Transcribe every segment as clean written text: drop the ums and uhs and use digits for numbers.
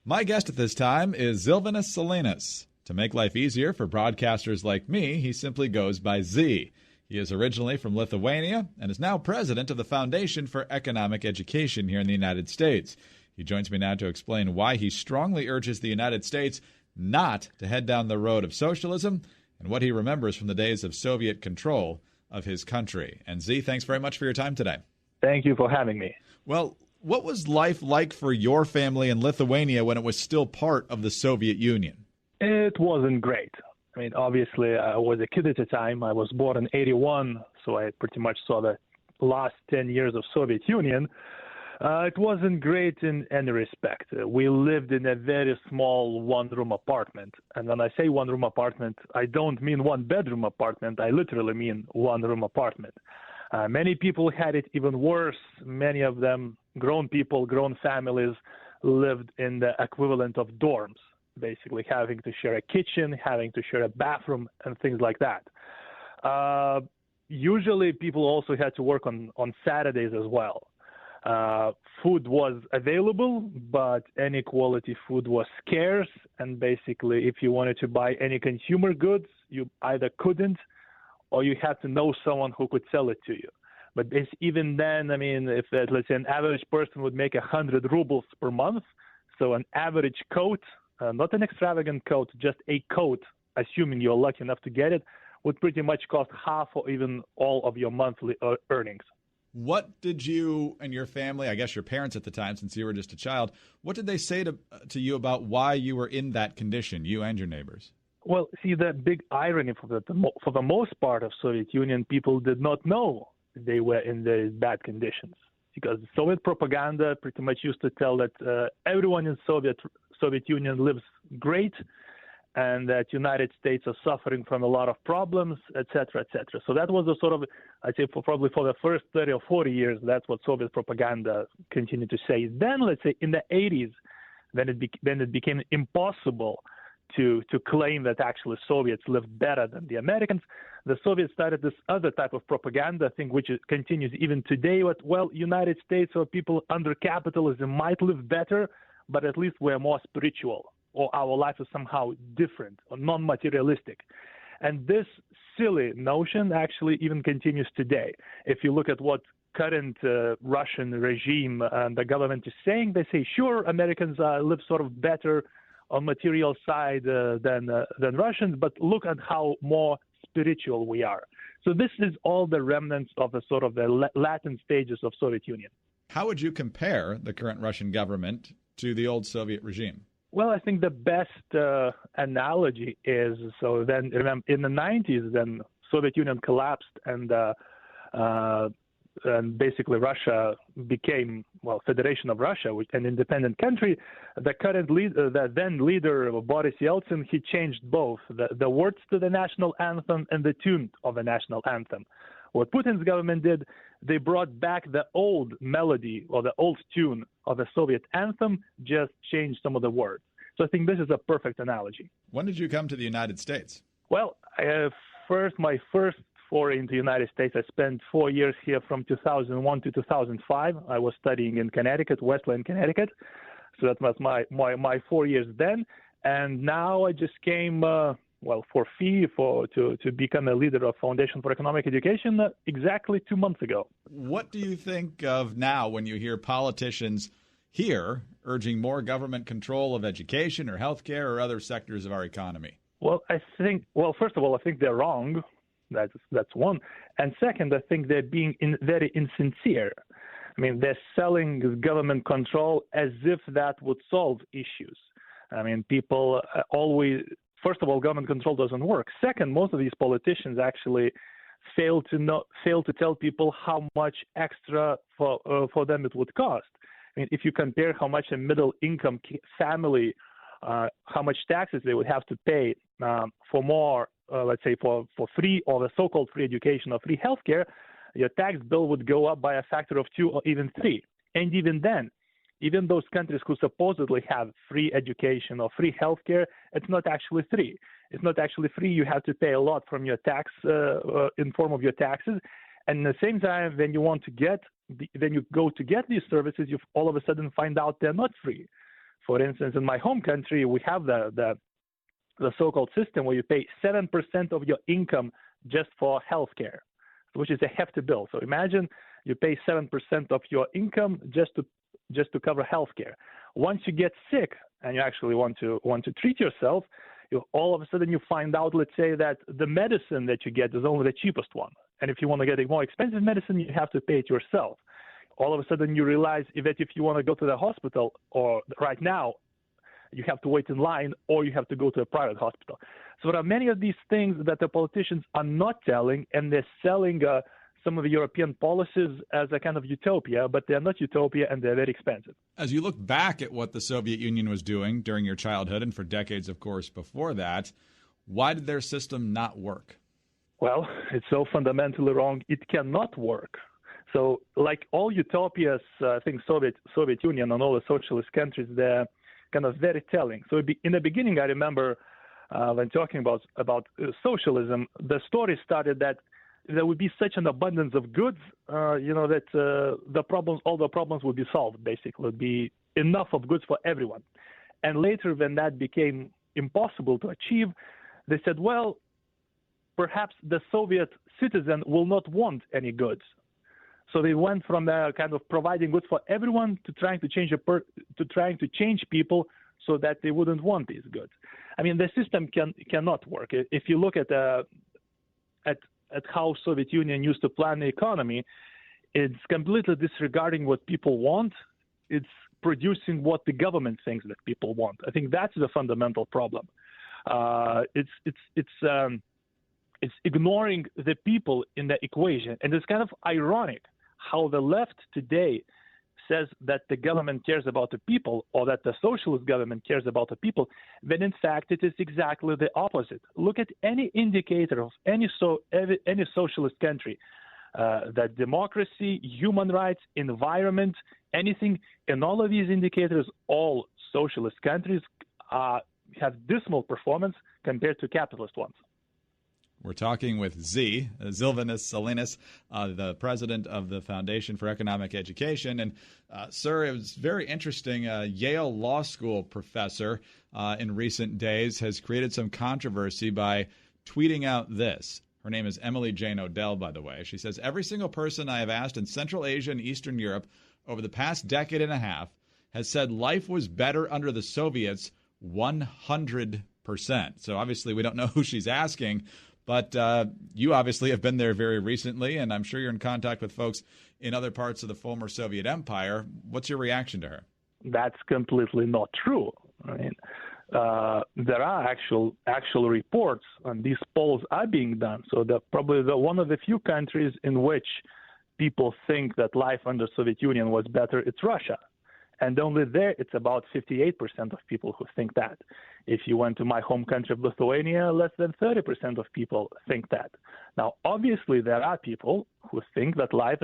My guest at this time is Zilvanis Silenas. To make life easier for broadcasters like me, he simply goes by Z. He is originally from Lithuania and is now president of the Foundation for Economic Education here in the United States. He joins me now to explain why he strongly urges the United States not to head down the road of socialism and what he remembers from the days of Soviet control of his country. And Z, thanks very much for your time today. Thank you for having me. Well, what was life like for your family in Lithuania when it was still part of the Soviet Union? It wasn't great. I mean, obviously, I was a kid at the time. I was born in 1981, so I pretty much saw the last 10 years of Soviet Union. It wasn't great in any respect. We lived in a very small one-room apartment. And when I say one-room apartment, I don't mean one-bedroom apartment. I literally mean one-room apartment. Many people had it even worse. Many of them, grown people, grown families, lived in the equivalent of dorms, basically having to share a kitchen, having to share a bathroom, and things like that. Usually people also had to work on Saturdays as well. Food was available, but any quality food was scarce. And basically, if you wanted to buy any consumer goods, you either couldn't or you had to know someone who could sell it to you. But even then, I mean, if let's say an average person would make 100 rubles per month, so an average coat, not an extravagant coat, just a coat, assuming you're lucky enough to get it, would pretty much cost half or even all of your monthly earnings. What did you and your family, I guess your parents at the time, since you were just a child, what did they say to you about why you were in that condition, you and your neighbors? Well, see, the big irony for the most part of Soviet Union, people did not know they were in these bad conditions because Soviet propaganda pretty much used to tell that everyone in Soviet Union lives great and that United States are suffering from a lot of problems, et cetera, et cetera. So that was a sort of, I'd say, probably for the first 30 or 40 years, that's what Soviet propaganda continued to say. Then, let's say, in the 80s, then it became impossible to claim that actually Soviets lived better than the Americans. The Soviets started this other type of propaganda thing, which continues even today. But, well, United States or people under capitalism might live better, but at least we're more spiritual, or our life is somehow different or non-materialistic. And this silly notion actually even continues today. If you look at what current Russian regime and the government is saying, they say, sure, Americans live sort of better on material side than Russians, but look at how more spiritual we are. So this is all the remnants of the sort of the Latin stages of Soviet Union. How would you compare the current Russian government to the old Soviet regime? Well, I think the best analogy is, so then remember in the 90s, then Soviet Union collapsed and basically Russia became, well, Federation of Russia, an independent country. The current leader, the then leader, Boris Yeltsin, he changed both the words to the national anthem and the tune of the national anthem. What Putin's government did, they brought back the old melody or the old tune of the Soviet anthem, just changed some of the words. So I think this is a perfect analogy. When did you come to the United States? Well, my first foray into the United States, I spent 4 years here from 2001 to 2005. I was studying in Connecticut, Westland, Connecticut. So that was my 4 years then. And now I just came, for fee to become a leader of Foundation for Economic Education exactly 2 months ago. What do you think of now when you hear politicians here urging more government control of education or healthcare or other sectors of our economy? Well, first of all, I think they're wrong. That's one. And second, I think they're being very insincere. I mean, they're selling government control as if that would solve issues. I mean, people always, first of all, government control doesn't work. Second, most of these politicians actually fail to tell people how much extra for them it would cost. I mean, if you compare how much a middle-income family, how much taxes they would have to pay for more, let's say for free or the so-called free education or free healthcare, your tax bill would go up by a factor of 2 or even 3. And even then, even those countries who supposedly have free education or free healthcare, it's not actually free. It's not actually free. You have to pay a lot from your tax in form of your taxes. And at the same time, when you go to get these services, you all of a sudden find out they're not free. For instance, in my home country, we have the so-called system where you pay 7% of your income just for healthcare, which is a hefty bill. So imagine you pay 7% of your income just to cover healthcare. Once you get sick and you actually want to treat yourself, all of a sudden you find out, let's say, that the medicine that you get is only the cheapest one. And if you want to get a more expensive medicine, you have to pay it yourself. All of a sudden you realize that if you want to go to the hospital, or right now, you have to wait in line, or you have to go to a private hospital. So there are many of these things that the politicians are not telling, and they're selling some of the European policies as a kind of utopia, but they're not utopia, and they're very expensive. As you look back at what the Soviet Union was doing during your childhood, and for decades, of course, before that, why did their system not work? Well, it's so fundamentally wrong, it cannot work. So like all utopias, I think Soviet Union and all the socialist countries, they're kind of very telling. So in the beginning, I remember when talking about socialism, the story started that there would be such an abundance of goods, that all the problems would be solved, basically. It would be enough of goods for everyone. And later, when that became impossible to achieve, they said, well, perhaps the Soviet citizen will not want any goods. So they went from kind of providing goods for everyone to trying to change people so that they wouldn't want these goods. I mean, the system cannot work. If you look at how Soviet Union used to plan the economy, it's completely disregarding what people want. It's producing what the government thinks that people want. I think that's the fundamental problem. It's ignoring the people in the equation, and it's kind of ironic how the left today says that the government cares about the people, or that the socialist government cares about the people, when in fact it is exactly the opposite. Look at any indicator of any socialist country, that democracy, human rights, environment, anything, and all of these indicators, all socialist countries have dismal performance compared to capitalist ones. We're talking with Zilvanis Silenas, the president of the Foundation for Economic Education. And, sir, it was very interesting. A Yale Law School professor in recent days has created some controversy by tweeting out this. Her name is Emily Jane Odell, by the way. She says, every single person I have asked in Central Asia and Eastern Europe over the past decade and a half has said life was better under the Soviets 100%. So obviously we don't know who she's asking. But you obviously have been there very recently, and I'm sure you're in contact with folks in other parts of the former Soviet Empire. What's your reaction to her? That's completely not true. I mean, there are actual reports, and these polls are being done. So probably one of the few countries in which people think that life under Soviet Union was better, it's Russia. And only there, it's about 58% of people who think that. If you went to my home country of Lithuania, less than 30% of people think that. Now, obviously, there are people who think that life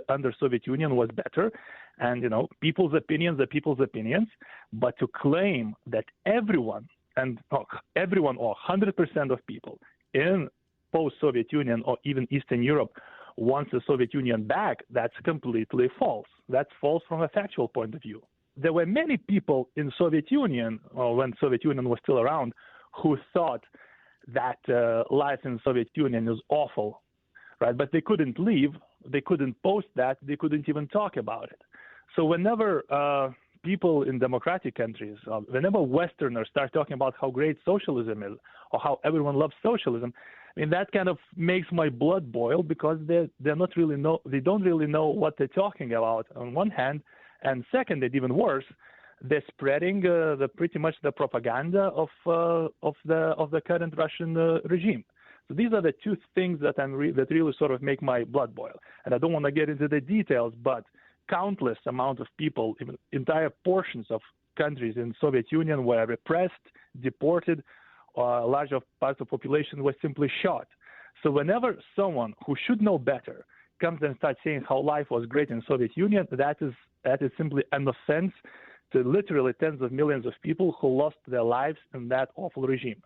under Soviet Union was better, and people's opinions are people's opinions. But to claim that everyone or 100% of people in post-Soviet Union or even Eastern Europe wants the Soviet Union back, that's completely false. That's false from a factual point of view. There were many people in Soviet Union, or when Soviet Union was still around, who thought that life in Soviet Union is awful, right? But they couldn't leave, they couldn't post that, they couldn't even talk about it. So whenever people in democratic countries, whenever Westerners start talking about how great socialism is, or how everyone loves socialism, I mean, that kind of makes my blood boil, because they don't really know what they're talking about on one hand, and second, and even worse, they're spreading pretty much the propaganda of the current Russian regime. So these are the two things that really sort of make my blood boil. And I don't want to get into the details, but countless amount of people, even entire portions of countries in Soviet Union were repressed, deported, or larger parts of the population were simply shot. So whenever someone who should know better comes and starts saying how life was great in Soviet Union, that is simply an offense to literally tens of millions of people who lost their lives in that awful regime.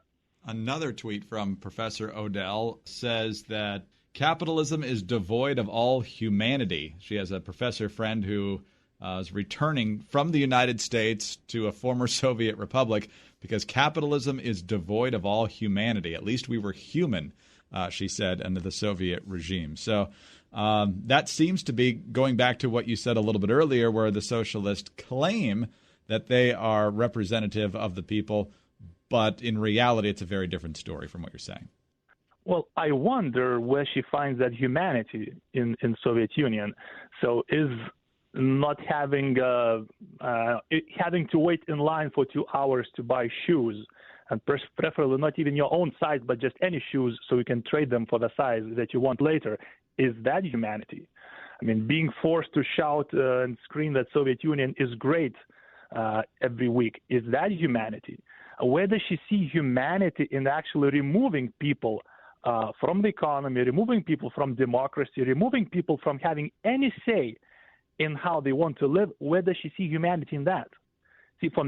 Another tweet from Professor Odell says that capitalism is devoid of all humanity. She has a professor friend who is returning from the United States to a former Soviet republic because capitalism is devoid of all humanity. At least we were human, she said, under the Soviet regime. So that seems to be going back to what you said a little bit earlier, where the socialists claim that they are representative of the people, but in reality, it's a very different story from what you're saying. Well, I wonder where she finds that humanity in Soviet Union. So is not having to wait in line for 2 hours to buy shoes, and preferably not even your own size, but just any shoes, so you can trade them for the size that you want later, is that humanity? I mean, being forced to shout and scream that Soviet Union is great every week, is that humanity? Where does she see humanity in actually removing people from the economy, removing people from democracy, removing people from having any say in how they want to live? Where does she see humanity in that? See, for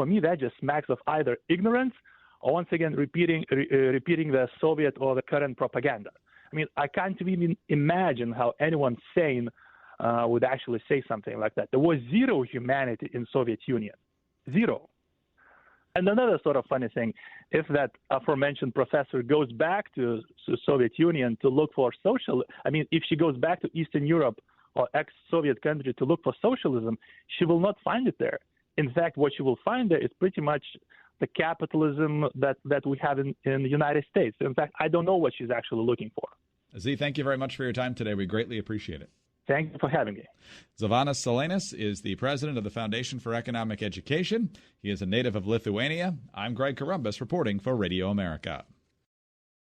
me, that just smacks of either ignorance or, once again, repeating the Soviet or the current propaganda. I mean, I can't even imagine how anyone sane would actually say something like that. There was zero humanity in Soviet Union. Zero. And another sort of funny thing, if that aforementioned professor goes back to Soviet Union to look for if she goes back to Eastern Europe or ex-Soviet country to look for socialism, she will not find it there. In fact, what she will find there is pretty much the capitalism that we have in the United States. In fact, I don't know what she's actually looking for. Z, thank you very much for your time today. We greatly appreciate it. Thank you for having me. Zilvanis Silenas is the president of the Foundation for Economic Education. He is a native of Lithuania. I'm Greg Columbus reporting for Radio America.